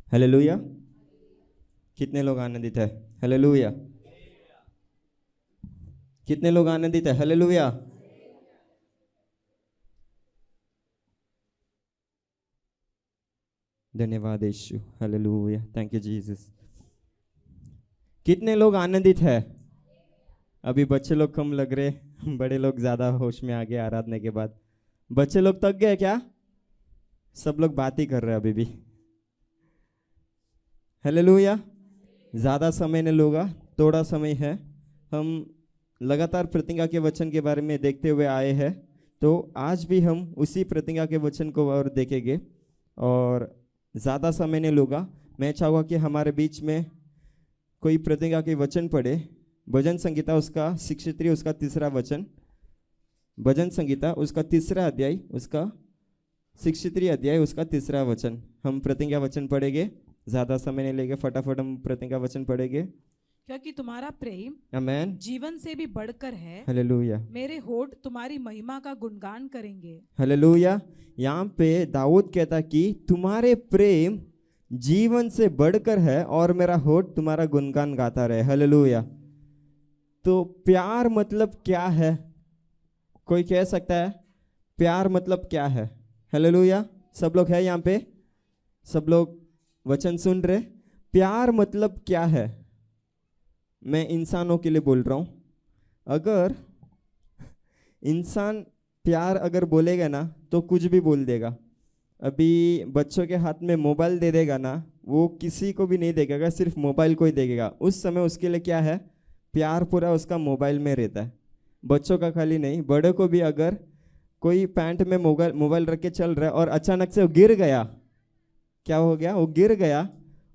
Hallelujah. कितने लोग आनंदित है? हालेलुया। कितने लोग आनंदित है? हालेलुया। धन्यवाद यीशु। Hallelujah, thank you Jesus. कितने लोग आनंदित है? अभी बच्चे लोग कम लग रहे, बड़े लोग ज्यादा होश में आ गए आराधना के बाद। बच्चे लोग थक गए क्या? सब लोग बात ही कर रहे हैं अभी भी। हालेलुया। ज्यादा समय नहीं लूंगा, थोड़ा समय है। हम लगातार प्रतिज्ञा के वचन के बारे में देखते हुए आए हैं, तो आज भी हम उसी प्रतिज्ञा के वचन को और देखेंगे और ज़्यादा समय नहीं लूँगा। मैं चाहूँगा कि हमारे बीच में कोई प्रतिज्ञा के वचन पढ़े। भजन संगीता उसका 63 उसका 3रा वचन। भजन संगीता उसका 3रा अध्याय उसका 63 अध्याय उसका 3रा वचन। हम प्रतिज्ञा वचन पढ़ेंगे, ज़्यादा समय नहीं लेंगे, फटाफट हम प्रतिज्ञा वचन पढ़ेंगे। क्योंकि तुम्हारा प्रेम आमेन। जीवन से भी बढ़कर है, हालेलुया। मेरे होठ तुम्हारी महिमा का गुणगान करेंगे। हालेलुया। यहाँ पे दाऊद कहता कि तुम्हारे प्रेम जीवन से बढ़कर है और मेरा होठ तुम्हारा गुणगान गाता रहे। हालेलुया। तो प्यार मतलब क्या है? कोई कह सकता है प्यार मतलब क्या है? हालेलुया। सब लोग है यहाँ पे? सब लोग वचन सुन रहे? प्यार मतलब क्या है? मैं इंसानों के लिए बोल रहा हूँ। अगर इंसान प्यार अगर बोलेगा ना तो कुछ भी बोल देगा। अभी बच्चों के हाथ में मोबाइल दे देगा ना, वो किसी को भी नहीं देगा, सिर्फ मोबाइल को ही देगा। उस समय उसके लिए क्या है? प्यार पूरा उसका मोबाइल में रहता है। बच्चों का खाली नहीं, बड़े को भी अगर कोई पैंट में मोबाइल रख के चल रहा है और अचानक से वो गिर गया, क्या हो गया? वो गिर गया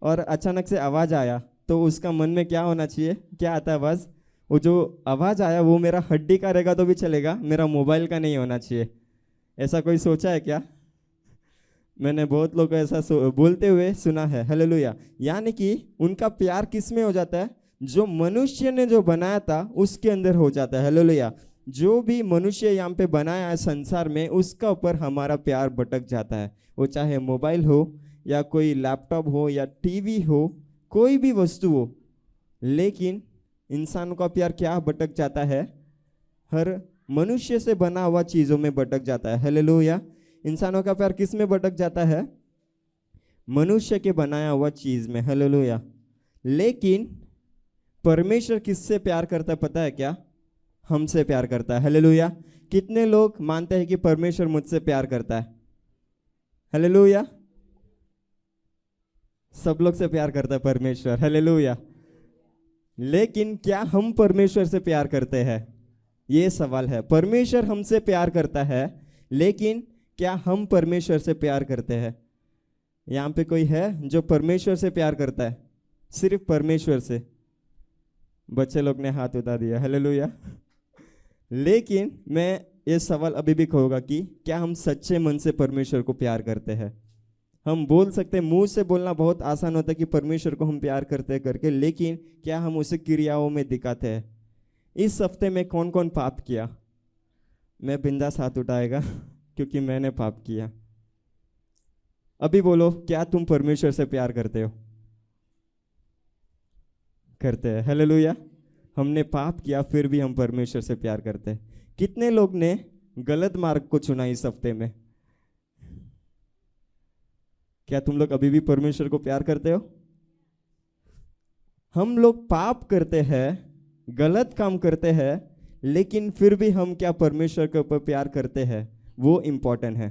और अचानक से आवाज़ आया, तो उसका मन में क्या होना चाहिए? क्या आता है आवाज़? वो जो आवाज़ आया वो मेरा हड्डी का रहेगा तो भी चलेगा, मेरा मोबाइल का नहीं होना चाहिए। ऐसा कोई सोचा है क्या? मैंने बहुत लोग ऐसा बोलते हुए सुना है। हालेलुया। यानी कि उनका प्यार किस में हो जाता है? जो मनुष्य ने जो बनाया था उसके अंदर हो जाता है। हालेलुया। जो भी मनुष्य यहाँ पे बनाया है संसार में, उसका ऊपर हमारा प्यार भटक जाता है। वो चाहे मोबाइल हो या कोई लैपटॉप हो या टीवी हो, कोई भी वस्तु हो, लेकिन इंसान का प्यार क्या भटक जाता है? हर मनुष्य से बना हुआ चीजों में भटक जाता है। हालेलुया। इंसानों का प्यार किस में भटक जाता है? मनुष्य के बनाया हुआ चीज में। हालेलुया। लेकिन परमेश्वर किससे प्यार करता है पता है क्या? हमसे प्यार करता है। हालेलुया। कितने लोग मानते हैं कि परमेश्वर मुझसे प्यार करता है? हालेलुया। सब लोग से प्यार करता है परमेश्वर। हालेलुया। लेकिन क्या हम परमेश्वर से प्यार करते हैं? ये सवाल है। परमेश्वर हमसे प्यार करता है, लेकिन क्या हम परमेश्वर से प्यार करते हैं? यहाँ पे कोई है जो परमेश्वर से प्यार करता है? सिर्फ परमेश्वर से? बच्चे लोग ने हाथ उठा दिया। हालेलुया। लेकिन मैं ये सवाल अभी भी कहूँगा कि क्या हम सच्चे मन से परमेश्वर को प्यार करते हैं? हम बोल सकते हैं, मुंह से बोलना बहुत आसान होता है कि परमेश्वर को हम प्यार करते हैं करके, लेकिन क्या हम उसे क्रियाओं में दिखाते हैं? इस हफ्ते में कौन कौन पाप किया? मैं बिंदास हाथ उठाएगा क्योंकि मैंने पाप किया। अभी बोलो, क्या तुम परमेश्वर से प्यार करते हो? करते हैं। हालेलुया। हमने पाप किया फिर भी हम परमेश्वर से प्यार करते हैं। कितने लोग ने गलत मार्ग को चुना इस हफ्ते में? क्या तुम लोग अभी भी परमेश्वर को प्यार करते हो? हम लोग पाप करते हैं, गलत काम करते हैं, लेकिन फिर भी हम क्या परमेश्वर के ऊपर प्यार करते हैं? वो इम्पोर्टेंट है।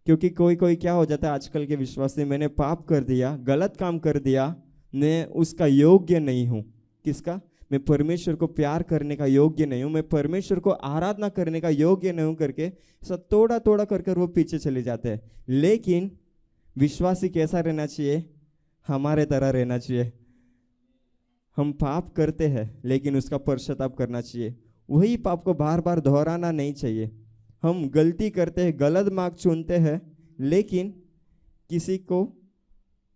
क्योंकि कोई कोई क्या हो जाता है आजकल के विश्वासी, मैंने पाप कर दिया, गलत काम कर दिया, मैं उसका योग्य नहीं हूँ। किसका? मैं परमेश्वर को प्यार करने का योग्य नहीं हूँ, मैं परमेश्वर को आराधना करने का योग्य नहीं हूँ करके सब थोड़ा थोड़ा कर कर वो पीछे चले जाते हैं। लेकिन विश्वासी कैसा रहना चाहिए? हमारे तरह रहना चाहिए। हम पाप करते हैं लेकिन उसका पश्चाताप करना चाहिए। वही पाप को बार बार दोहराना नहीं चाहिए। हम गलती करते हैं, गलत मार्ग चुनते हैं, लेकिन किसी को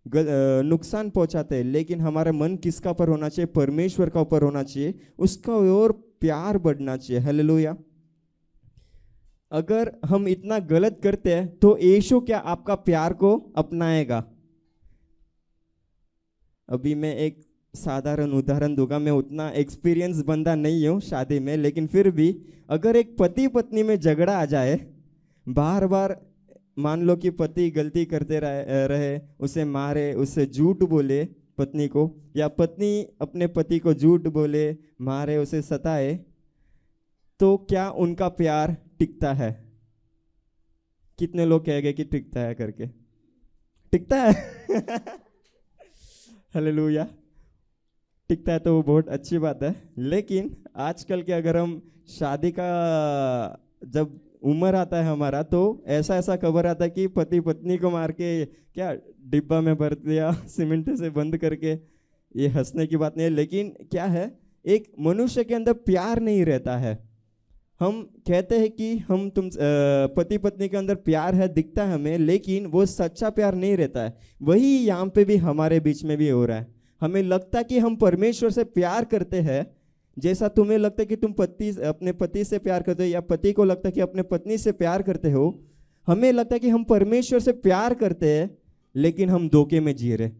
नुकसान पहुंचाते हैं, लेकिन हमारा मन किसका ऊपर होना चाहिए? परमेश्वर का ऊपर होना चाहिए। उसका और प्यार बढ़ना चाहिए। हालेलुया। अगर हम इतना गलत करते हैं तो यीशु क्या आपका प्यार को अपनाएगा? अभी मैं एक साधारण उदाहरण दूंगा। मैं उतना एक्सपीरियंस बंदा नहीं हूँ शादी में, लेकिन फिर भी अगर एक पति पत्नी में झगड़ा आ जाए, बार बार मान लो कि पति गलती करते रहे, उसे मारे, उसे झूठ बोले पत्नी को, या पत्नी अपने पति को झूठ बोले, मारे, उसे सताए, तो क्या उनका प्यार टिकता है? कितने लोग कहेंगे कि टिकता है करके? टिकता है। हालेलुया। टिकता है तो वो बहुत अच्छी बात है। लेकिन आजकल के अगर हम शादी का जब उम्र आता है हमारा, तो ऐसा ऐसा खबर आता है कि पति पत्नी को मार के क्या डिब्बा में भर दिया, सीमेंट से बंद करके। ये हंसने की बात नहीं है, लेकिन क्या है, एक मनुष्य के अंदर प्यार नहीं रहता है। हम कहते हैं कि हम पति पत्नी के अंदर प्यार है, दिखता है हमें, लेकिन वो सच्चा प्यार नहीं रहता है। वही यहाँ पे भी हमारे बीच में भी हो रहा है। हमें लगता कि हम परमेश्वर से प्यार करते हैं, जैसा तुम्हें लगता है कि तुम अपने पति से प्यार करते हो, या पति को लगता है कि अपने पत्नी से प्यार करते हो। हमें लगता है कि हम परमेश्वर से प्यार करते हैं, लेकिन हम धोखे में जी रहे,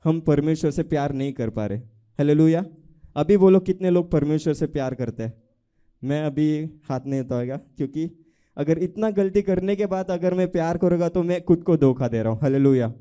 हम परमेश्वर से प्यार नहीं कर पा रहे। हालेलुया। अभी बोलो कितने लोग परमेश्वर से प्यार करते हैं? मैं अभी हाथ नहीं उठाऊंगा, क्योंकि अगर इतना गलती करने के बाद अगर मैं प्यार करूँगा तो मैं खुद को धोखा दे रहा हूँ। हालेलुया।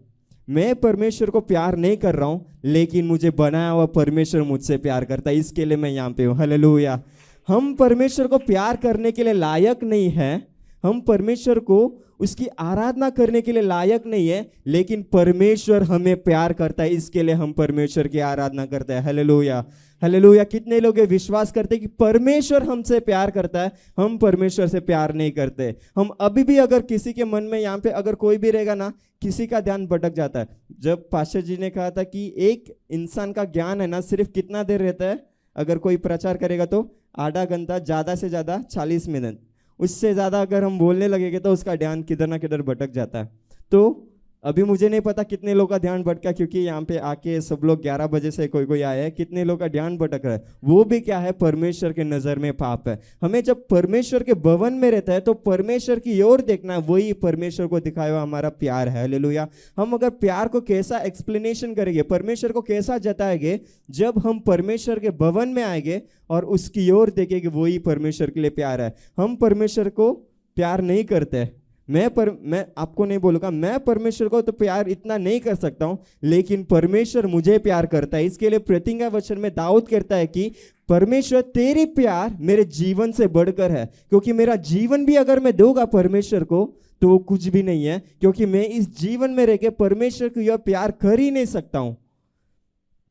मैं परमेश्वर को प्यार नहीं कर रहा हूँ, लेकिन मुझे बनाया हुआ परमेश्वर मुझसे प्यार करता है, इसके लिए मैं यहाँ पे हूँ। हालेलुया। हम परमेश्वर को प्यार करने के लिए लायक नहीं है, हम परमेश्वर को उसकी आराधना करने के लिए लायक नहीं है, लेकिन परमेश्वर हमें प्यार करता है, इसके लिए हम परमेश्वर की आराधना करते हैं। हालेलुया। हालेलुया। कितने लोग ये विश्वास करते हैं कि परमेश्वर हमसे प्यार करता है, हम परमेश्वर से प्यार नहीं करते। हम अभी भी अगर किसी के मन में यहाँ पे अगर कोई भी रहेगा ना, किसी का ध्यान भटक जाता है। जब पास्टर जी ने कहा था कि एक इंसान का ज्ञान है ना सिर्फ कितना देर रहता है, अगर कोई प्रचार करेगा तो आधा घंटा, ज़्यादा से ज़्यादा 40 मिनट, उससे ज़्यादा अगर हम बोलने लगेंगे तो उसका ध्यान किधर ना किधर भटक जाता है। तो अभी मुझे नहीं पता कितने लोग का ध्यान भटका, क्योंकि यहाँ पे आके सब लोग 11 बजे से कोई कोई आए हैं। कितने लोग का ध्यान भटक रहा है, वो भी क्या है, परमेश्वर के नज़र में पाप है। हमें जब परमेश्वर के भवन में रहता है तो परमेश्वर की ओर देखना, वही परमेश्वर को दिखाया हुआ हमारा प्यार है। हालेलुया। हम अगर प्यार को कैसा एक्सप्लेनेशन करेंगे, परमेश्वर को कैसा जताएंगे, जब हम परमेश्वर के भवन में आएंगे और उसकी ओर देखेंगे, वही परमेश्वर के लिए प्यार है। हम परमेश्वर को प्यार नहीं करते। मैं आपको नहीं बोलूँगा, मैं परमेश्वर को तो प्यार इतना नहीं कर सकता हूँ, लेकिन परमेश्वर मुझे प्यार करता है। इसके लिए प्रतिज्ञा वचन में दाऊद कहता है कि परमेश्वर तेरी प्यार मेरे जीवन से बढ़कर है, क्योंकि मेरा जीवन भी अगर मैं दूंगा परमेश्वर को तो वो कुछ भी नहीं है, क्योंकि मैं इस जीवन में रह के परमेश्वर को यह प्यार कर ही नहीं सकता हूँ।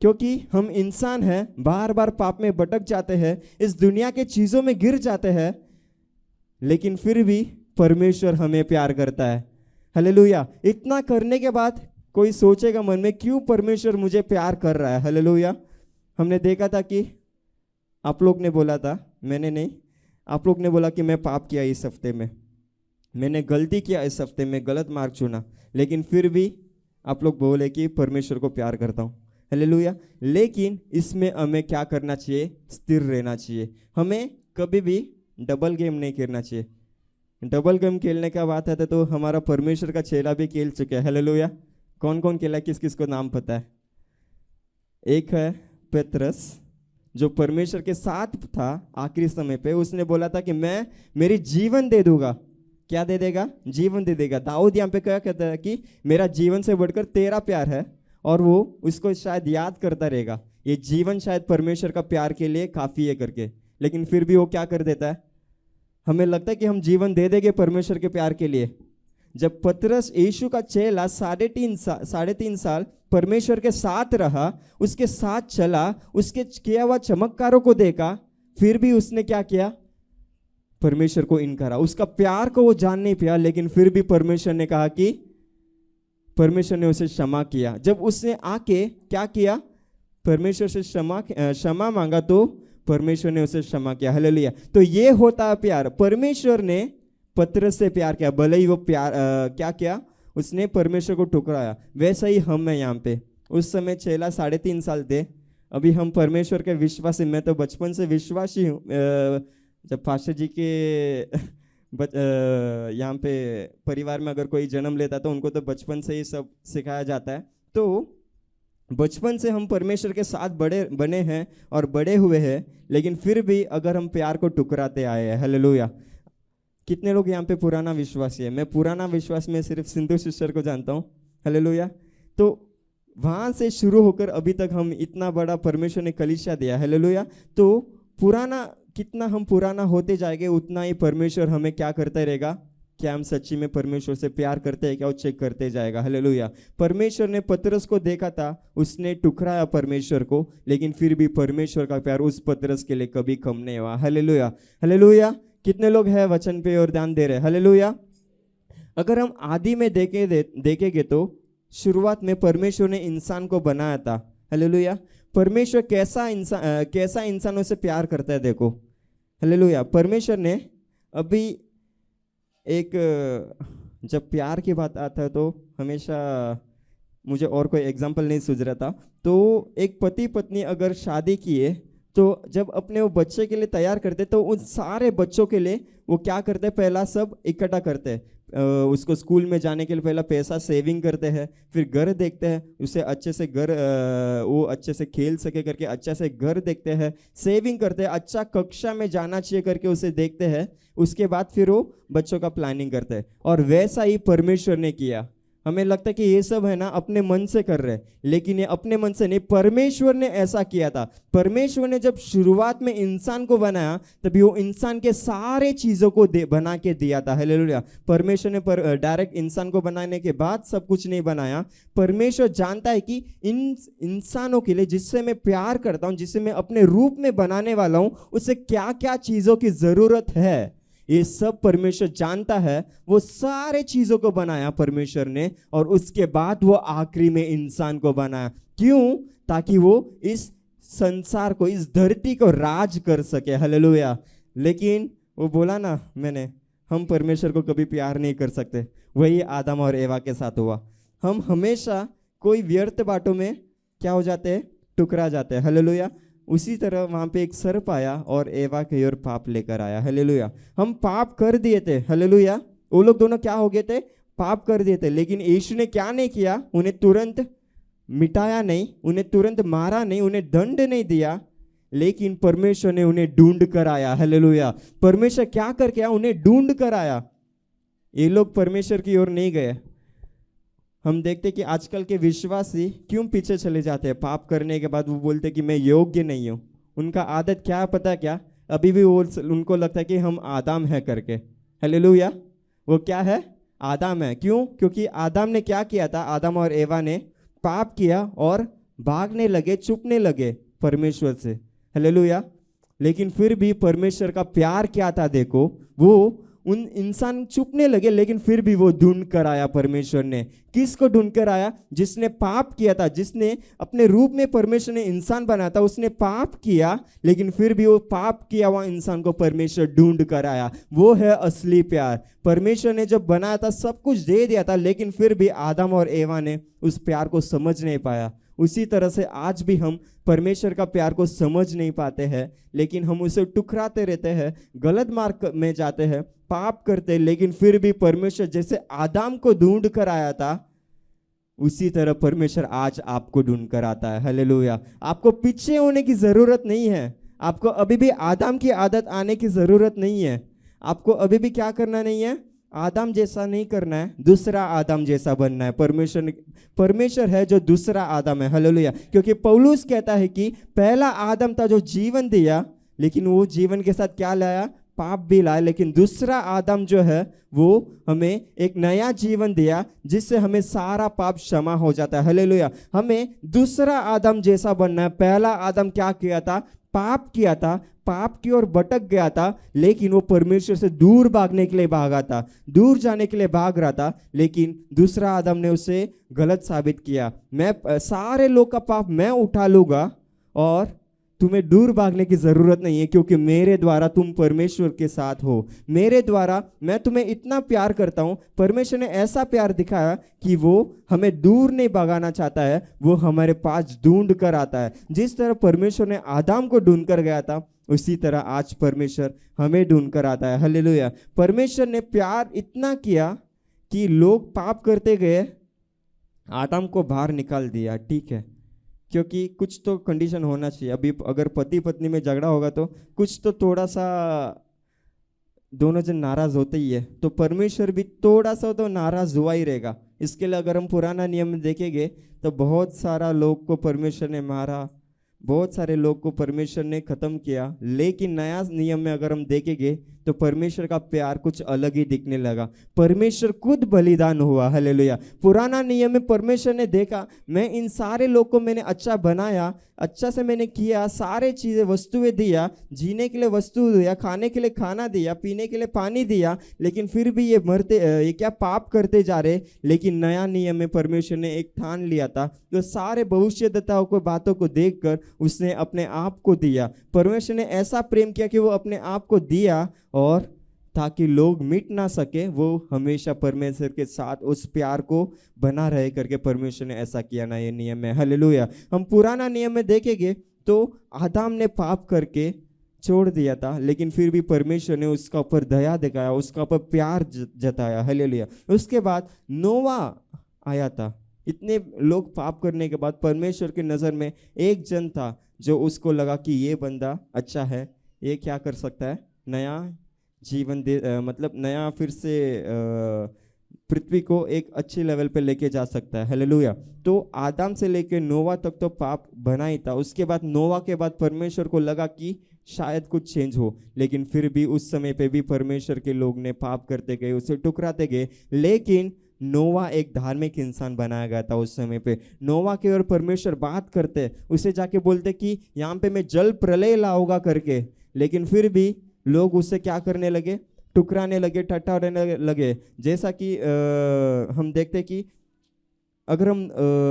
क्योंकि हम इंसान हैं, बार बार पाप में भटक जाते हैं, इस दुनिया के चीज़ों में गिर जाते हैं, लेकिन फिर भी परमेश्वर हमें प्यार करता है। हालेलुया। इतना करने के बाद कोई सोचेगा मन में, क्यों परमेश्वर मुझे प्यार कर रहा है? हालेलुया। हमने देखा था कि आप लोग ने बोला था, मैंने नहीं, आप लोग ने बोला कि मैं पाप किया इस हफ्ते में, मैंने गलती किया इस हफ्ते में, गलत मार्ग चुना, लेकिन फिर भी आप लोग बोले कि परमेश्वर को प्यार करता हूँ। हालेलुया। लेकिन इसमें हमें क्या करना चाहिए? स्थिर रहना चाहिए। हमें कभी भी डबल गेम नहीं खेलना चाहिए। डबल गेम खेलने का बात है तो हमारा परमेश्वर का चेला भी खेल चुका है। हालेलुया। कौन कौन खेला, किस किस को नाम पता है? एक है पेत्रस, जो परमेश्वर के साथ था आखिरी समय पे, उसने बोला था कि मैं मेरी जीवन दे दूंगा। क्या दे देगा? जीवन दे देगा। दाऊद यहाँ पे क्या कहता है कि मेरा जीवन से बढ़कर तेरा प्यार है, और वो उसको शायद याद करता रहेगा। ये जीवन शायद परमेश्वर का प्यार के लिए काफ़ी है करके, लेकिन फिर भी वो क्या कर देता है? हमें लगता है कि हम जीवन दे देंगे परमेश्वर के प्यार के लिए। जब पतरस यीशु का चेला 3.5 साल परमेश्वर के साथ रहा, उसके साथ चला, उसके किया हुआ चमत्कारों को देखा, फिर भी उसने क्या किया? परमेश्वर को इनकारा। उसका प्यार को वो जान नहीं पाया, लेकिन फिर भी परमेश्वर ने कहा कि परमेश्वर ने उसे क्षमा किया। जब उसने आके क्या किया? परमेश्वर से क्षमा मांगा, तो परमेश्वर ने उसे क्षमा किया। हालेलुया। तो ये होता है प्यार। परमेश्वर ने पतरस से प्यार किया, भले ही वो प्यार क्या किया? उसने परमेश्वर को ठुकराया। वैसा ही हम हैं यहाँ पे। उस समय चेला 3.5 साल थे, अभी हम परमेश्वर के विश्वासी। मैं तो बचपन से विश्वासी हूँ। जब पास्टर जी के यहाँ पे परिवार में अगर कोई जन्म लेता तो उनको तो बचपन से ही सब सिखाया जाता है। तो बचपन से हम परमेश्वर के साथ बड़े बने हैं और बड़े हुए हैं, लेकिन फिर भी अगर हम प्यार को टुकराते आए हैं। हालेलुया। कितने लोग यहाँ पे पुराना विश्वासी है? मैं पुराना विश्वास में सिर्फ सिंधु सिस्टर को जानता हूँ। हालेलुया। तो वहाँ से शुरू होकर अभी तक हम इतना बड़ा परमेश्वर ने कलीसिया दिया। हालेलुया। तो पुराना कितना हम पुराना होते जाएंगे उतना ही परमेश्वर हमें क्या करता रहेगा, क्या हम सच्ची में परमेश्वर से प्यार करते हैं क्या, वो चेक करते जाएगा। हालेलुया। परमेश्वर ने पतरस को देखा था, उसने टुकराया परमेश्वर को, लेकिन फिर भी परमेश्वर का प्यार उस पतरस के लिए कभी कम नहीं हुआ। हालेलुया। हालेलुया। कितने लोग हैं वचन पे और ध्यान दे रहे? हालेलुया। अगर हम आदि में देखेंगे तो शुरुआत में परमेश्वर ने इंसान को बनाया था। हालेलुया। परमेश्वर कैसा इंसानों से प्यार करता है देखो। हालेलुया। परमेश्वर ने अभी एक, जब प्यार की बात आता है तो हमेशा मुझे और कोई एग्जाम्पल नहीं सूझ रहा था। तो एक पति पत्नी अगर शादी किए तो जब अपने वो बच्चे के लिए तैयार करते तो उन सारे बच्चों के लिए वो क्या करते, पहला सब इकट्ठा करते हैं। उसको स्कूल में जाने के लिए पहला पैसा सेविंग करते हैं, फिर घर देखते हैं उसे अच्छे से घर, वो अच्छे से खेल सके करके अच्छे से घर देखते हैं, सेविंग करते हैं, अच्छा कक्षा में जाना चाहिए करके उसे देखते हैं। उसके बाद फिर वो बच्चों का प्लानिंग करते हैं। और वैसा ही परमेश्वर ने किया। हमें लगता है कि ये सब है ना अपने मन से कर रहे, लेकिन ये अपने मन से नहीं, परमेश्वर ने ऐसा किया था। परमेश्वर ने जब शुरुआत में इंसान को बनाया तभी वो इंसान के सारे चीजों को बना के दिया था। हालेलुया। परमेश्वर ने डायरेक्ट इंसान को बनाने के बाद सब कुछ नहीं बनाया। परमेश्वर जानता है कि इन इंसानों के लिए जिससे मैं प्यार करता हूँ, जिसे मैं अपने रूप में बनाने वाला हूँ, उसे क्या क्या चीजों की जरूरत है, ये सब परमेश्वर जानता है। वो सारे चीजों को बनाया परमेश्वर ने, और उसके बाद वो आखिरी में इंसान को बनाया। क्यों? ताकि वो इस संसार को, इस धरती को राज कर सके। हालेलुया। लेकिन वो बोला ना मैंने, हम परमेश्वर को कभी प्यार नहीं कर सकते। वही आदम और एवा के साथ हुआ। हम हमेशा कोई व्यर्थ बातों में क्या हो जाते हैं, टुकरा जाते हैं। हालेलुया। उसी तरह वहां पे एक सर्प आया और एवा की ओर पाप लेकर आया। हालेलुया। हम पाप कर दिए थे। हालेलुया। वो लोग दोनों क्या हो गए थे, पाप कर दिए थे। लेकिन यीशु ने क्या नहीं किया, उन्हें तुरंत मिटाया नहीं, उन्हें तुरंत मारा नहीं, उन्हें दंड नहीं दिया, लेकिन परमेश्वर ने उन्हें ढूंढ कर आया। हालेलुया। परमेश्वर क्या करके आया, उन्हें ढूंढ कर आया। ये लोग परमेश्वर की ओर नहीं गए। हम देखते कि आजकल के विश्वासी क्यों पीछे चले जाते हैं, पाप करने के बाद वो बोलते कि मैं योग्य नहीं हूँ। उनका आदत क्या है पता क्या, अभी भी वो उनको लगता है कि हम आदम है करके। हालेलुया। वो क्या है, आदम है। क्यों? क्योंकि आदम ने क्या किया था, आदम और एवा ने पाप किया और भागने लगे, छुपने लगे परमेश्वर से। हालेलुया। लेकिन फिर भी परमेश्वर का प्यार क्या था देखो, वो उन इंसान छुपने लगे, लेकिन फिर भी वो ढूंढ कर आया परमेश्वर ने। किसको ढूंढ कर आया? जिसने पाप किया था, जिसने अपने रूप में परमेश्वर ने इंसान बनाया था, उसने पाप किया, लेकिन फिर भी वो पाप किया हुआ इंसान को परमेश्वर ढूंढ कर आया। वो है असली प्यार। परमेश्वर ने जब बनाया था सब कुछ दे दिया था, लेकिन फिर भी आदम और एवा ने उस प्यार को समझ नहीं पाया। उसी तरह से आज भी हम परमेश्वर का प्यार को समझ नहीं पाते हैं, लेकिन हम उसे टुकराते रहते हैं, गलत मार्ग में जाते हैं, पाप करते हैं। लेकिन फिर भी परमेश्वर जैसे आदम को ढूंढ कर आया था, उसी तरह परमेश्वर आज आपको ढूंढ कर आता है। हालेलुया। आपको पीछे होने की जरूरत नहीं है। आपको अभी भी आदम की आदत आने की जरूरत नहीं है। आपको अभी भी क्या करना नहीं है, आदम जैसा नहीं करना है, दूसरा आदम जैसा बनना है। परमेश्वर है जो दूसरा आदम है। हालेलुया। क्योंकि पौलुस कहता है कि पहला आदम था जो जीवन दिया, लेकिन वो जीवन के साथ क्या लाया, पाप भी लाया। लेकिन दूसरा आदम जो है वो हमें एक नया जीवन दिया, जिससे हमें सारा पाप क्षमा हो जाता है। हालेलुया। हमें दूसरा आदम जैसा बनना है। पहला आदम क्या किया था, पाप किया था, पाप की ओर भटक गया था, लेकिन वो परमेश्वर से दूर भागने के लिए भागा था, दूर जाने के लिए भाग रहा था। लेकिन दूसरा आदम ने उसे गलत साबित किया। मैं सारे लोग का पाप मैं उठा लूंगा और तुम्हें दूर भागने की जरूरत नहीं है, क्योंकि मेरे द्वारा तुम परमेश्वर के साथ हो। मेरे द्वारा मैं तुम्हें इतना प्यार करता हूं। परमेश्वर ने ऐसा प्यार दिखाया कि वो हमें दूर नहीं भगाना चाहता है, वो हमारे पास ढूंढ कर आता है। जिस तरह परमेश्वर ने आदम को ढूंढ कर गया था, उसी तरह आज परमेश्वर हमें ढूंढ कर आता है। हालेलुया। परमेश्वर ने प्यार इतना किया कि लोग पाप करते गए, आदम को बाहर निकाल दिया, ठीक है, क्योंकि कुछ तो कंडीशन होना चाहिए। अभी अगर पति पत्नी में झगड़ा होगा तो कुछ तो थोड़ा सा दोनों जन नाराज होते ही है, तो परमेश्वर भी थोड़ा सा तो नाराज हुआ ही रहेगा। इसके लिए अगर हम पुराना नियम देखेंगे तो बहुत सारा लोग को परमेश्वर ने मारा, बहुत सारे लोग को परमेश्वर ने खत्म किया। लेकिन नया नियम में अगर हम देखेंगे तो परमेश्वर का प्यार कुछ अलग ही दिखने लगा। परमेश्वर खुद बलिदान हुआ, हालेलुया। पुराना नियम में परमेश्वर ने देखा मैं इन सारे लोग को मैंने अच्छा बनाया, अच्छा से मैंने किया, सारे चीजें वस्तुएं दिया, जीने के लिए वस्तु दिया, खाने के लिए खाना दिया, पीने के लिए पानी दिया, लेकिन फिर भी ये मरते, ये क्या पाप करते जा रहे। लेकिन नया नियम में परमेश्वर ने एक ठान लिया था, तो सारे भविष्यद्वक्ताओं को बातों को देखकर उसने अपने आप को दिया। परमेश्वर ने ऐसा प्रेम किया कि वो अपने आप को दिया, और ताकि लोग मिट ना सके, वो हमेशा परमेश्वर के साथ उस प्यार को बना रहे करके परमेश्वर ने ऐसा किया ना, ये नियम है, हालेलुया। हम पुराना नियम में देखेंगे तो आदम ने पाप करके छोड़ दिया था, लेकिन फिर भी परमेश्वर ने उसका ऊपर दया दिखाया, उसका ऊपर प्यार जताया, हालेलुया। उसके बाद नोवा आया था। इतने लोग पाप करने के बाद परमेश्वर की नज़र में एक जन था जो उसको लगा कि ये बंदा अच्छा है, ये क्या कर सकता है, नया जीवन दे, मतलब नया फिर से पृथ्वी को एक अच्छे लेवल पे लेके जा सकता है, हालेलुया। तो आदम से लेके नोवा तक तो पाप बना ही था। उसके बाद नोवा के बाद परमेश्वर को लगा कि शायद कुछ चेंज हो, लेकिन फिर भी उस समय पे भी परमेश्वर के लोग ने पाप करते गए, उसे टुकराते गए। लेकिन नोवा एक धार्मिक इंसान बनाया गया था। उस समय पे नोवा के और परमेश्वर बात करते, उसे जाके बोलते कि यहाँ पे मैं जल प्रलय लाऊंगा करके, लेकिन फिर भी लोग उससे क्या करने लगे, टुकराने लगे, टट्टाने लगे। जैसा कि हम देखते कि अगर हम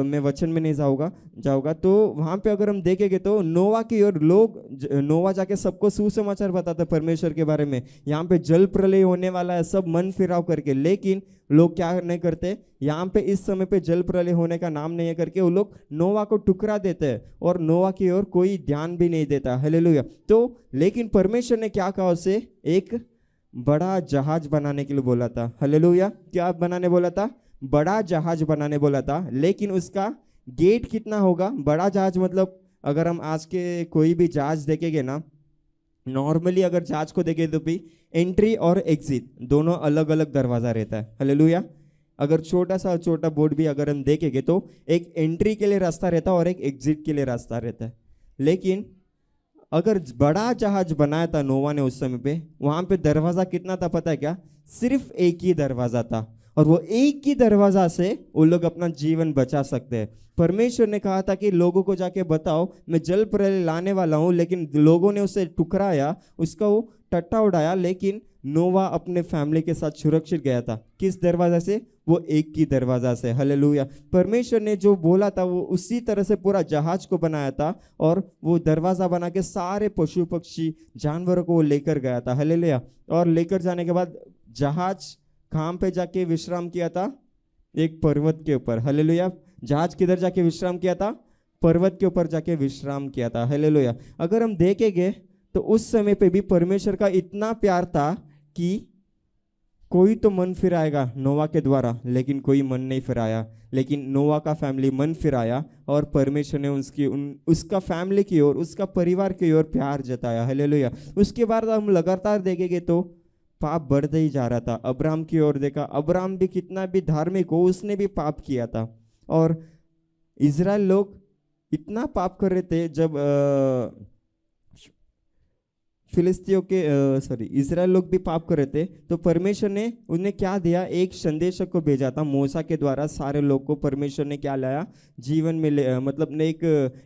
मैं वचन में नहीं जाऊंगा तो वहाँ पे अगर हम देखेंगे तो नोवा की ओर लोग, नोवा जाके सबको सुसमाचार बताते परमेश्वर के बारे में, यहाँ पे जल प्रलय होने वाला है, सब मन फिराव करके। लेकिन लोग क्या नहीं करते, यहाँ पे इस समय पे जल प्रलय होने का नाम नहीं है करके वो लोग नोवा को टुकरा देते हैं, और नोवा की ओर कोई ध्यान भी नहीं देता, हालेलुया। तो लेकिन परमेश्वर ने क्या कहा, उसे एक बड़ा जहाज बनाने के लिए बोला था, हालेलुया। क्या बनाने बोला था, बड़ा जहाज बनाने बोला था। लेकिन उसका गेट कितना होगा, बड़ा जहाज मतलब अगर हम आज के कोई भी जहाज देखेंगे ना, नॉर्मली अगर जहाज को देखें तो भी एंट्री और एग्जिट दोनों अलग अलग दरवाजा रहता है, हालेलुया। अगर छोटा बोर्ड भी अगर हम देखेंगे तो एक एंट्री के लिए रास्ता रहता है और एक एग्जिट के लिए रास्ता रहता है। लेकिन अगर बड़ा जहाज बनाया था नोवा ने उस समय पे, वहां पे दरवाजा कितना था पता है क्या, सिर्फ एक ही दरवाजा था, और वो एक ही दरवाजा से वो लोग अपना जीवन बचा सकते हैं। परमेश्वर ने कहा था कि लोगों को जाके बताओ मैं जल प्रलय लाने वाला हूँ, लेकिन लोगों ने उसे टुकराया, उसका वो टट्टा उड़ाया। लेकिन नोवा अपने फैमिली के साथ सुरक्षित गया था, किस दरवाजा से, वो एक ही दरवाजा से, हालेलुया। परमेश्वर ने जो बोला था वो उसी तरह से पूरा जहाज को बनाया था, और वो दरवाजा बना के सारे पशु पक्षी जानवरों को वो लेकर गया था, हालेलुया। और लेकर जाने के बाद जहाज कहाँ पे जाके विश्राम किया था, एक पर्वत के ऊपर, हालेलुया। जहाज किधर जाके विश्राम किया था, पर्वत के ऊपर जाके विश्राम किया था, हालेलुया। अगर हम देखेंगे तो उस समय पे भी परमेश्वर का इतना प्यार था कि कोई तो मन फिराएगा नोवा के द्वारा, लेकिन कोई मन नहीं फिराया। लेकिन नोवा का फैमिली मन फिराया, और परमेश्वर ने उसका फैमिली की ओर, उसका परिवार की ओर प्यार जताया, हालेलुया। उसके बाद हम लगातार देखेंगे तो पाप बढ़ते ही जा रहा था। अब्राहम की ओर देखा, अब्राहम भी कितना भी धार्मिक हो, उसने भी पाप किया था। और इजराइल लोग इतना पाप कर रहे थे, जब फिलिस्तियों के इजराइल लोग भी पाप कर रहे थे, तो परमेश्वर ने उन्हें क्या दिया, एक संदेशक को भेजा था मूसा के द्वारा। सारे लोग को परमेश्वर ने क्या लाया, जीवन में मतलब एक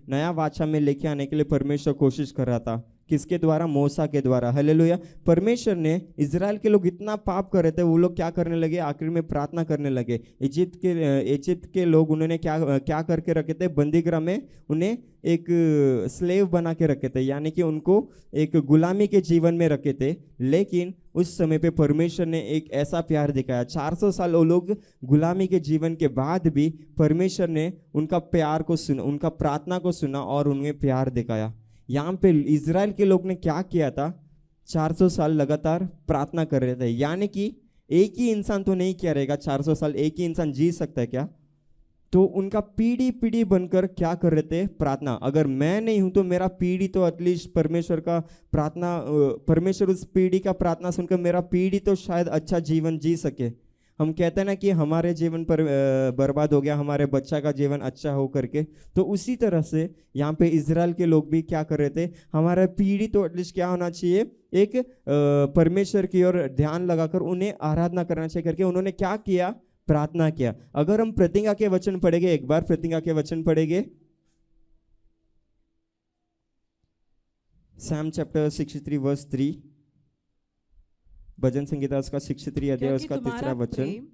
नया वाचा में लेके आने के लिए परमेश्वर कोशिश कर रहा था। किसके द्वारा, मूसा के द्वारा, हालेलुया। परमेश्वर ने, इजराइल के लोग इतना पाप कर रहे थे, वो लोग क्या करने लगे, आखिर में प्रार्थना करने लगे। इजिप्ट के लोग उन्होंने क्या करके रखे थे, बंदीगृह में उन्हें एक स्लेव बना के रखे थे, यानी कि उनको एक गुलामी के जीवन में रखे थे। लेकिन उस समय पे परमेश्वर ने एक ऐसा प्यार दिखाया, 400 साल वो लोग गुलामी के जीवन के बाद भी परमेश्वर ने उनका प्यार को सुना, उनका प्रार्थना को सुना और उन्हें प्यार दिखाया। यहाँ पे इजराइल के लोग ने क्या किया था, 400 साल लगातार प्रार्थना कर रहे थे। यानी कि एक ही इंसान तो नहीं किया रहेगा 400 साल, एक ही इंसान जी सकता है क्या, तो उनका पीढ़ी पीढ़ी बनकर क्या कर रहे थे? प्रार्थना। अगर मैं नहीं हूं तो मेरा पीढ़ी तो एटलीस्ट परमेश्वर का प्रार्थना, परमेश्वर उस पीढ़ी का प्रार्थना सुनकर मेरा पीढ़ी तो शायद अच्छा जीवन जी सके। हम कहते हैं ना कि हमारे जीवन पर बर्बाद हो गया, हमारे बच्चा का जीवन अच्छा हो करके। तो उसी तरह से यहाँ पे इजराइल के लोग भी क्या कर रहे थे? हमारा पीढ़ी तो एटलीस्ट क्या होना चाहिए? एक परमेश्वर की ओर ध्यान लगाकर उन्हें आराधना करना चाहिए करके उन्होंने क्या किया? प्रार्थना किया। अगर हम प्रतिज्ञा के वचन पढ़ेंगे, एक बार प्रतिज्ञा के वचन पढ़ेंगे, सैम चैप्टर 63 वर्स 3, भजन संगीता उसका 63 अध्याय क्योंकि उसका तुम्हारा 3 वचन। प्रेम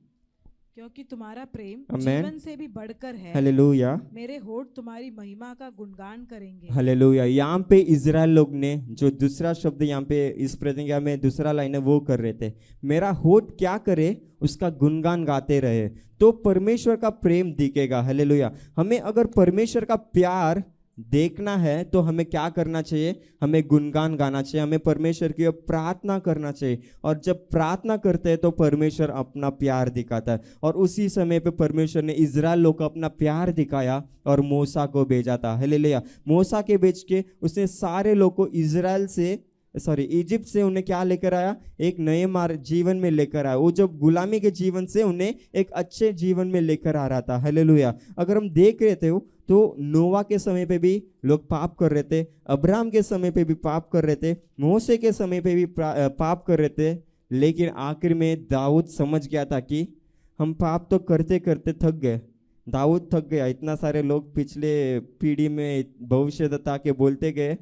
क्योंकि तुम्हारा प्रेम आमेन। जीवन से भी बढ़कर है, हालेलुया, मेरे होठ तुम्हारी महिमा का गुणगान करेंगे। हालेलुया। यहाँ पे इजराइल लोग ने जो दूसरा शब्द यहाँ पे इस प्रतिज्ञा में दूसरा लाइन है वो कर रहे थे, मेरा होठ क्या करे? उसका गुणगान गाते रहे, तो परमेश्वर का प्रेम दिखेगा। हालेलुया। हमें अगर परमेश्वर का प्यार देखना है तो हमें क्या करना चाहिए? हमें गुणगान गाना चाहिए, हमें परमेश्वर की ओर प्रार्थना करना चाहिए। और जब प्रार्थना करते हैं तो परमेश्वर अपना प्यार दिखाता है। और उसी समय पे परमेश्वर ने इजराइल लोग को अपना प्यार दिखाया और मूसा को भेजा था। हालेलुया। मूसा के भेज के उसने सारे लोग को इजराइल से इजिप्ट से उन्हें क्या लेकर आया? एक नए जीवन में लेकर आया। वो जब गुलामी के जीवन से उन्हें एक अच्छे जीवन में लेकर आ रहा था। हालेलुया। अगर हम देख रहे थे तो नोवा के समय पे भी लोग पाप कर रहे थे, अब्राहम के समय पे भी पाप कर रहे थे, मूसा के समय पे भी पाप कर रहे थे। लेकिन आखिर में दाऊद समझ गया था कि हम पाप तो करते करते थक गए। दाऊद थक गया। इतना सारे लोग पिछले पीढ़ी में भविष्यद्वक्ता के बोलते गए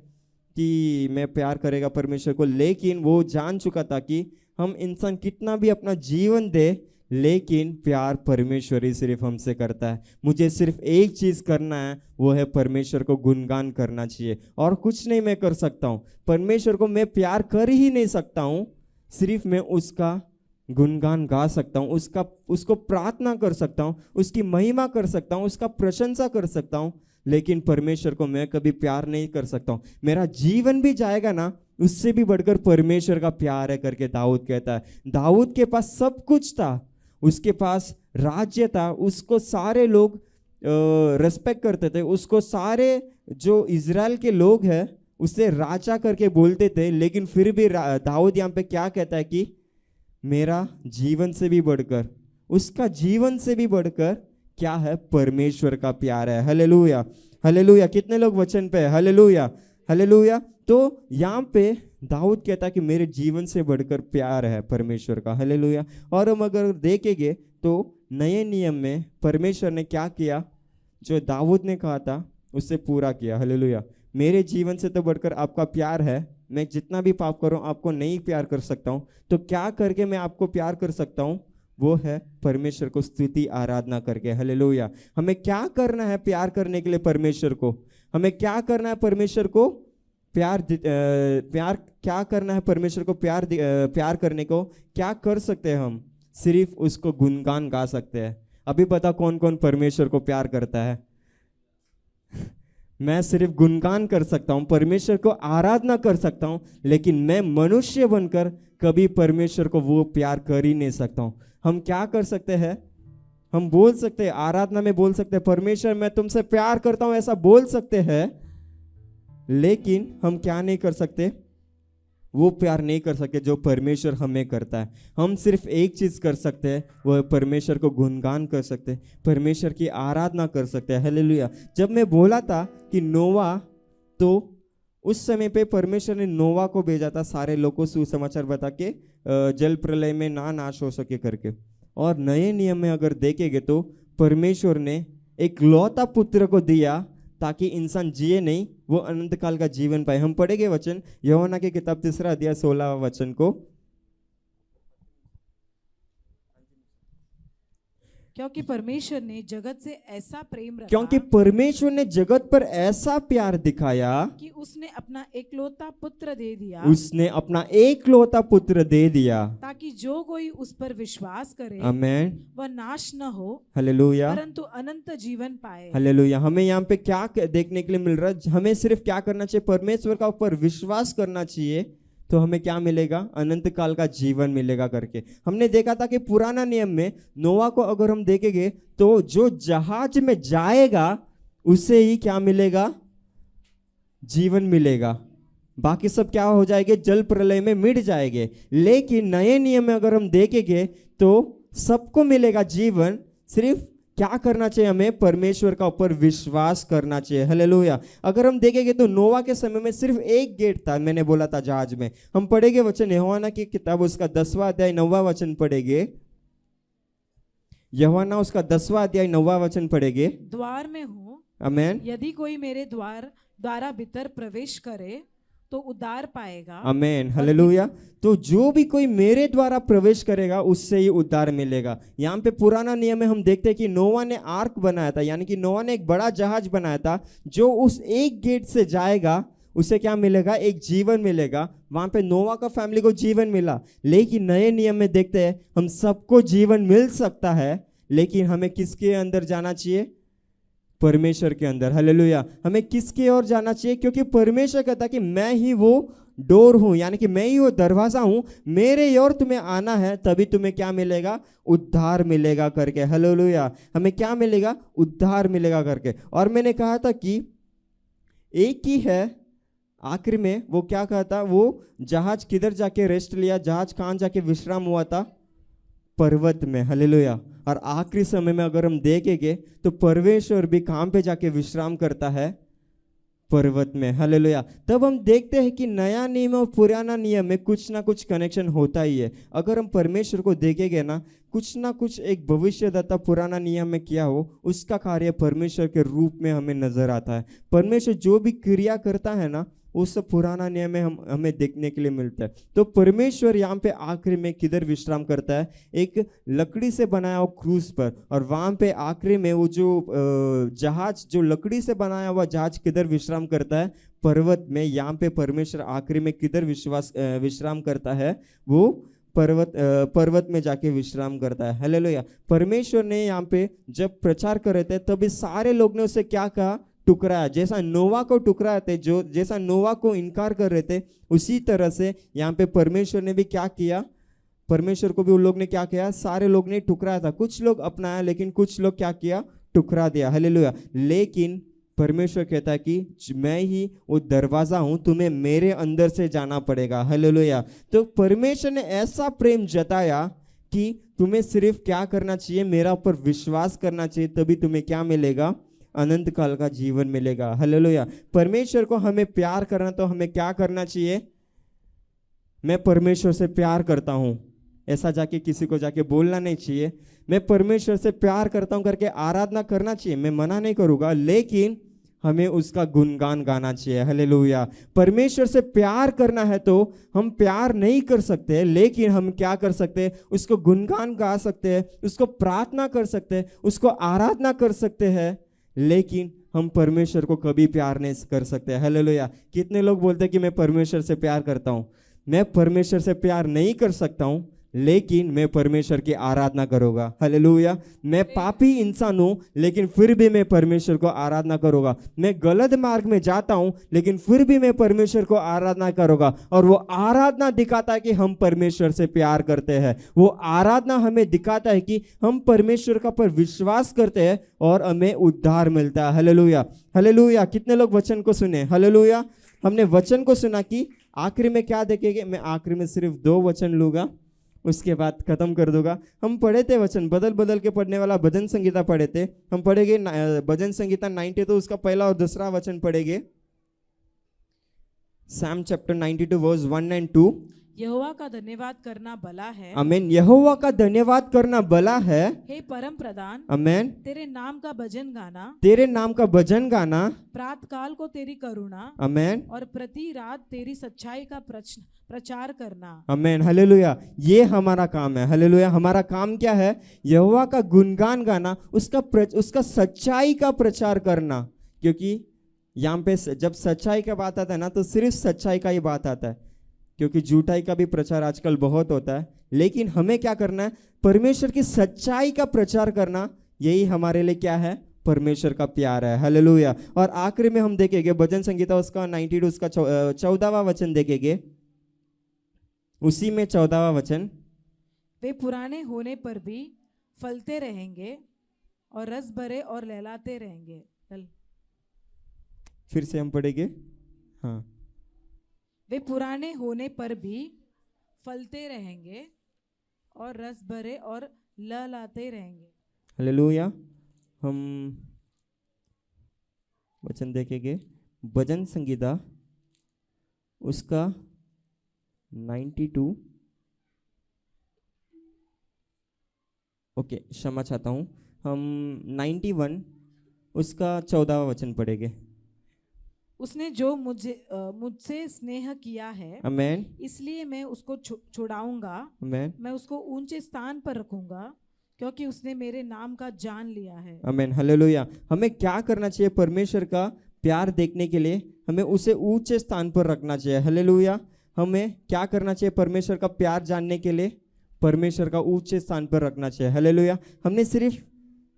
कि मैं प्यार करेगा परमेश्वर को, लेकिन वो जान चुका था कि हम इंसान कितना भी अपना जीवन दे, लेकिन प्यार परमेश्वर ही सिर्फ हमसे करता है। मुझे सिर्फ एक चीज़ करना है, वो है परमेश्वर को गुणगान करना चाहिए, और कुछ नहीं मैं कर सकता हूँ। परमेश्वर को मैं प्यार कर ही नहीं सकता हूँ, सिर्फ मैं उसका गुणगान गा सकता हूँ, उसको प्रार्थना कर सकता हूँ, उसकी महिमा कर सकता हूँ, उसका प्रशंसा कर सकता हूँ। लेकिन परमेश्वर को मैं कभी प्यार नहीं कर सकता हूँ। मेरा जीवन भी जाएगा ना, उससे भी बढ़कर परमेश्वर का प्यार है करके दाऊद कहता है। दाऊद के पास सब कुछ था, उसके पास राज्य था, उसको सारे लोग रेस्पेक्ट करते थे, उसको सारे जो इजराइल के लोग हैं उसे राजा करके बोलते थे। लेकिन फिर भी दाऊद यहाँ पे क्या कहता है कि मेरा जीवन से भी बढ़कर, उसका जीवन से भी बढ़कर क्या है? परमेश्वर का प्यार है। Hallelujah, hallelujah. कितने लोग वचन पे? Hallelujah, hallelujah. तो यहाँ पे दाऊद कहता है कि मेरे जीवन से बढ़कर प्यार है परमेश्वर का। हालेलुया। और हम अगर देखेंगे तो नए नियम में परमेश्वर ने क्या किया? जो दाऊद ने कहा था उससे पूरा किया। हालेलुया। मेरे जीवन से तो बढ़कर आपका प्यार है, मैं जितना भी पाप करूं आपको नहीं प्यार कर सकता हूं, तो क्या करके मैं आपको प्यार कर सकता हूं? वो है परमेश्वर को स्तुति आराधना करके। हालेलुया। हमें क्या करना है प्यार करने के लिए परमेश्वर को? हमें क्या करना है परमेश्वर को प्यार क्या करना है परमेश्वर को प्यार करने को? क्या कर सकते हैं हम? सिर्फ उसको गुणगान गा सकते हैं। अभी पता कौन कौन परमेश्वर को प्यार करता है? मैं सिर्फ गुणगान कर सकता हूँ, परमेश्वर को आराधना कर सकता हूँ, लेकिन मैं मनुष्य बनकर कभी परमेश्वर को वो प्यार कर ही नहीं सकता हूँ। हम क्या कर सकते हैं? हम बोल सकते हैं, आराधना में बोल सकते हैं, परमेश्वर मैं तुमसे प्यार करता हूँ, ऐसा बोल सकते हैं, लेकिन हम क्या नहीं कर सकते? वो प्यार नहीं कर सकते जो परमेश्वर हमें करता है। हम सिर्फ एक चीज कर सकते हैं, वो है परमेश्वर को गुणगान कर सकते हैं, परमेश्वर की आराधना कर सकते हैं। हालेलुया। जब मैं बोला था कि नोवा, तो उस समय पे परमेश्वर ने नोवा को भेजा था सारे लोगों को सुसमाचार बता के जल प्रलय में ना नाश हो सके करके। और नए नियम में अगर देखेंगे तो परमेश्वर ने एक लौता पुत्र को दिया ताकि इंसान जिए नहीं, वो अनंत काल का जीवन पाए। हम पढ़ेंगे वचन यूहन्ना की किताब 3 अध्याय 16 वचन को। क्योंकि परमेश्वर ने जगत से ऐसा प्रेम रखा, क्योंकि परमेश्वर ने जगत पर ऐसा प्यार दिखाया कि उसने अपना एकलौता पुत्र दे दिया, उसने अपना एकलौता पुत्र दे दिया, ताकि जो कोई उस पर विश्वास करे आमेन, वह नाश न हो, हालेलुया, परंतु अनंत जीवन पाए। हालेलुया। हमें यहाँ पे क्या देखने के लिए मिल रहा है? हमें सिर्फ क्या करना चाहिए? परमेश्वर का ऊपर विश्वास करना चाहिए, तो हमें क्या मिलेगा? अनंत काल का जीवन मिलेगा करके। हमने देखा था कि पुराना नियम में नोआ को अगर हम देखेंगे तो जो जहाज में जाएगा उसे ही क्या मिलेगा? जीवन मिलेगा। बाकी सब क्या हो जाएंगे? जल प्रलय में मिट जाएंगे। लेकिन नए नियम में अगर हम देखेंगे तो सबको मिलेगा जीवन। सिर्फ क्या करना चाहिए? हमें परमेश्वर का ऊपर विश्वास करना चाहिए। हालेलुया। अगर हम देखेंगे तो नोवा के समय में सिर्फ एक गेट था, मैंने बोला था जहाज में। हम पढ़ेंगे वचन यूहन्ना की किताब उसका 10वां अध्याय 9वां वचन पढ़ेंगे। यूहन्ना उसका 10वां अध्याय 9वां वचन पढ़ेंगे। द्वार में हूँ, आमेन, यदि कोई मेरे द्वारा भीतर प्रवेश करे तो उद्धार पाएगा। आमेन, हालेलुया। तो जो भी कोई मेरे द्वारा प्रवेश करेगा उससे ही उद्धार मिलेगा। यहाँ पे पुराना नियम में हम देखते हैं कि नोवा ने आर्क बनाया था, यानी कि नोवा ने एक बड़ा जहाज बनाया था। जो उस एक गेट से जाएगा उसे क्या मिलेगा? एक जीवन मिलेगा। वहां पे नोवा का फैमिली को जीवन मिला। लेकिन नए नियम में देखते हैं हम सबको जीवन मिल सकता है, लेकिन हमें किसके अंदर जाना चाहिए? परमेश्वर के अंदर। हालेलुया। हमें किसके ओर जाना चाहिए? क्योंकि परमेश्वर कहता है कि मैं ही वो डोर हूं, यानी कि मैं ही वो दरवाजा हूं। मेरे ओर तुम्हें आना है, तभी तुम्हें क्या मिलेगा? उद्धार मिलेगा करके। हालेलुया। हमें क्या मिलेगा? उद्धार मिलेगा करके। और मैंने कहा था कि एक ही है आखिर में, वो क्या कहा था? वो जहाज किधर जाके रेस्ट लिया? जहाज कहां जाके विश्राम हुआ था? पर्वत में। हालेलुया। और आखिरी समय में अगर हम देखेंगे तो परमेश्वर भी कहां पे जाके विश्राम करता है? पर्वत में। हालेलुया। तब हम देखते हैं कि नया नियम और पुराना नियम में कुछ ना कुछ कनेक्शन होता ही है। अगर हम परमेश्वर को देखेंगे ना कुछ एक भविष्यदाता पुराना नियम में किया हो, उसका कार्य परमेश्वर के रूप में हमें नजर आता है। परमेश्वर जो भी क्रिया करता है ना, वो सब पुराना नियम में हमें देखने के लिए मिलता है। तो परमेश्वर यहाँ पे आखिरी में किधर विश्राम करता है? एक लकड़ी से बनाया हुआ क्रूज पर। और वहां पे आखिरी में वो जो जहाज, जो लकड़ी से बनाया हुआ जहाज किधर विश्राम करता है? पर्वत में। यहाँ पे परमेश्वर आखिरी में किधर विश्राम करता है? वो पर्वत में जाके विश्राम करता है। हालेलुया। परमेश्वर ने यहाँ पे जब प्रचार कर रहे थे तभी सारे लोग ने उसे क्या कहा? टुकराया। जैसा नोवा को टुकराए थे, जो जैसा नोवा को इनकार कर रहे थे, उसी तरह से यहाँ पे परमेश्वर ने भी क्या किया? परमेश्वर को भी उन लोग ने क्या किया? सारे लोग ने टुकराया था। कुछ लोग अपनाया, लेकिन कुछ लोग क्या किया? टुकरा दिया। हालेलुया। लेकिन परमेश्वर कहता है कि मैं ही वो दरवाजा हूं, तुम्हें मेरे अंदर से जाना पड़ेगा। हालेलुया। तो परमेश्वर ने ऐसा प्रेम जताया कि तुम्हें सिर्फ क्या करना चाहिए? मेरा ऊपर विश्वास करना चाहिए, तभी तुम्हें क्या मिलेगा? अनंत काल का जीवन मिलेगा। हालेलुया। परमेश्वर को हमें प्यार करना, तो हमें क्या करना चाहिए? मैं परमेश्वर से प्यार करता हूं, ऐसा जाके किसी को जाके बोलना नहीं चाहिए। मैं परमेश्वर से प्यार करता हूं करके आराधना करना चाहिए, मैं मना नहीं करूंगा, लेकिन हमें उसका गुणगान गाना चाहिए। हालेलुया। परमेश्वर से प्यार करना है तो हम प्यार नहीं कर सकते, लेकिन हम क्या कर सकते हैं? उसको गुणगान गा सकते हैं, उसको प्रार्थना कर सकते हैं, उसको आराधना कर सकते हैं, लेकिन हम परमेश्वर को कभी प्यार नहीं कर सकते। हालेलुया। कितने लोग बोलते हैं कि मैं परमेश्वर से प्यार करता हूं? मैं परमेश्वर से प्यार नहीं कर सकता हूं, लेकिन मैं परमेश्वर की आराधना करूंगा। हालेलुया। मैं पापी इंसान हूं, लेकिन फिर भी मैं परमेश्वर को आराधना करूंगा। मैं गलत मार्ग में जाता हूं, लेकिन फिर भी मैं परमेश्वर को आराधना करूंगा। और वो आराधना दिखाता है कि हम परमेश्वर से प्यार करते हैं। वो आराधना हमें दिखाता है कि हम परमेश्वर का पर विश्वास करते हैं और हमें उद्धार मिलता है। हालेलुया। हालेलुया। कितने लोग वचन को सुने? हालेलुया। हमने वचन को सुना कि आखिरी में क्या देखेंगे? मैं आखिरी में सिर्फ 2 वचन लूंगा, उसके बाद खत्म कर दूंगा। हम पढ़े थे वचन, बदल बदल के पढ़ने वाला भजन संगीता पढ़े थे। हम पढ़ेंगे भजन संगीता 90, तो उसका पहला और दूसरा वचन पढ़ेंगे। Psalm chapter 92 verse 1 and 2। यहोवा का धन्यवाद करना भला है। आमीन। यहोवा का धन्यवाद करना भला है। हे परम प्रधान, आमीन। तेरे नाम का भजन गाना, तेरे नाम का भजन गाना। प्रातः काल को तेरी करुणा, आमीन। और प्रति रात तेरी सच्चाई का प्रचार करना। आमीन। हालेलुया। ये हमारा काम है। हालेलुया। हमारा काम क्या है? यहोवा का गुणगान गाना, उसका सच्चाई का प्रचार करना। क्योंकि यहाँ पे जब सच्चाई का बात आता है ना, तो सिर्फ सच्चाई का ही बात आता है, क्योंकि झूठाई का भी प्रचार आजकल बहुत होता है। लेकिन हमें क्या करना है? परमेश्वर की सच्चाई का प्रचार करना। यही हमारे लिए क्या है? परमेश्वर का प्यार है। हालेलुया। और आखिरी में हम देखेंगे भजन संगीता उसका 92 उसका 14वां वचन देखेंगे। उसी में 14वां वचन, वे पुराने होने पर भी फलते रहेंगे और रस भरे और लहलाते रहेंगे। चल। फिर से हम पढ़ेंगे। हाँ, वे पुराने होने पर भी फलते रहेंगे और रस भरे और लहलाते रहेंगे। हालेलुया। हम वचन देखेंगे भजन संगीता उसका 92, ओके क्षमा चाहता हूँ, हम 91 उसका 14वां वचन पढ़ेंगे। उसने जो मुझसे स्नेह किया है, आमेन, इसलिए मैं उसको छुड़ाऊंगा, आमेन, मैं उसको ऊंचे स्थान पर रखूंगा, क्योंकि उसने मेरे नाम का जान लिया है। आमेन, हालेलुया। हमें क्या करना चाहिए? परमेश्वर का प्यार देखने के लिए हमें उसे ऊंचे स्थान पर रखना चाहिए। हालेलुया। हमें क्या करना चाहिए? परमेश्वर का प्यार जानने के लिए परमेश्वर का ऊंचे स्थान पर रखना चाहिए। हालेलुया। हमने सिर्फ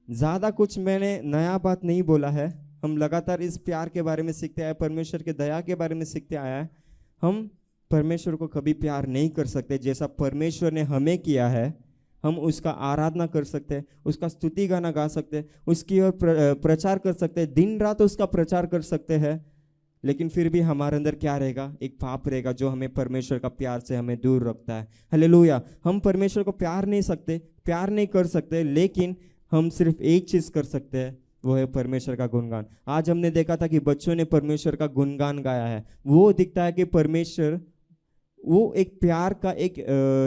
ज़्यादा कुछ मैंने नया बात नहीं बोला है, हम लगातार इस प्यार के बारे में सीखते आए, परमेश्वर के दया के बारे में सीखते आया है। हम परमेश्वर को कभी प्यार नहीं कर सकते जैसा परमेश्वर ने हमें किया है। हम उसका आराधना कर सकते हैं, उसका स्तुति गाना गा सकते हैं, उसकी ओर प्रचार कर सकते हैं, दिन रात उसका प्रचार कर सकते हैं, लेकिन फिर भी हमारे अंदर क्या रहेगा? एक पाप रहेगा जो हमें परमेश्वर का प्यार से हमें दूर रखता है। हालेलुया। हम परमेश्वर को प्यार नहीं कर सकते, लेकिन हम सिर्फ एक चीज़ कर सकते हैं, वो है परमेश्वर का गुणगान। आज हमने देखा था कि बच्चों ने परमेश्वर का गुणगान गाया है। वो दिखता है कि परमेश्वर वो एक प्यार का एक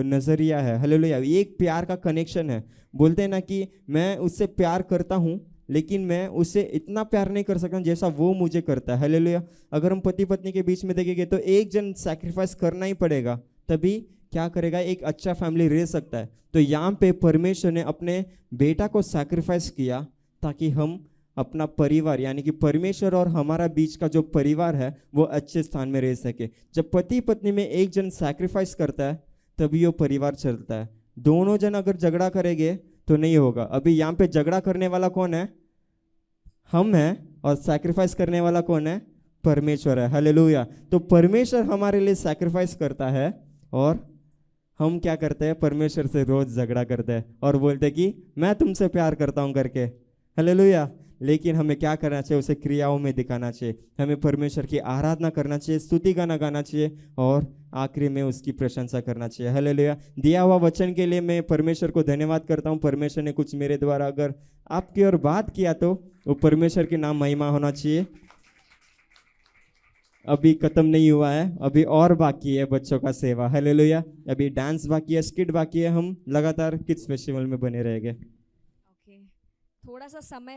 नज़रिया है। हालेलुया। ये एक प्यार का कनेक्शन है। बोलते हैं ना कि मैं उससे प्यार करता हूँ, लेकिन मैं उससे इतना प्यार नहीं कर सकता जैसा वो मुझे करता है। हालेलुया। अगर हम पति पत्नी के बीच में देखेंगे तो एक जन सैक्रिफाइस करना ही पड़ेगा, तभी क्या करेगा? एक अच्छा फैमिली रह सकता है। तो यहाँ पे परमेश्वर ने अपने बेटा को सैक्रिफाइस किया ताकि हम अपना परिवार यानी कि परमेश्वर और हमारा बीच का जो परिवार है वो अच्छे स्थान में रह सके। जब पति पत्नी में एक जन सैक्रिफाइस करता है तभी वो परिवार चलता है। दोनों जन अगर झगड़ा करेंगे तो नहीं होगा। अभी यहाँ पे झगड़ा करने वाला कौन है? हम हैं, और सैक्रिफाइस करने वाला कौन है? परमेश्वर है। हालेलुया। तो परमेश्वर हमारे लिए सैक्रिफाइस करता है और हम क्या करते हैं? परमेश्वर से रोज झगड़ा करते हैं और बोलते कि मैं तुमसे प्यार करता हूँ करके। हालेलुया। लेकिन हमें क्या करना चाहिए? उसे क्रियाओं में दिखाना चाहिए। हमें परमेश्वर की आराधना करना चाहिए, स्तुति गाना गाना चाहिए और आखिरी में उसकी प्रशंसा करना चाहिए। हालेलुया। दिया हुआ वचन के लिए मैं परमेश्वर को धन्यवाद करता हूँ। परमेश्वर ने कुछ मेरे द्वारा अगर आपकी ओर बात किया तो वो परमेश्वर के नाम महिमा होना चाहिए। अभी खत्म नहीं हुआ है, अभी और बाकी है बच्चों का सेवा। हालेलुया। अभी डांस बाकी है, स्किट बाकी है, हम लगातार किड्स फेस्टिवल में बने रहेंगे। ओके, थोड़ा सा समय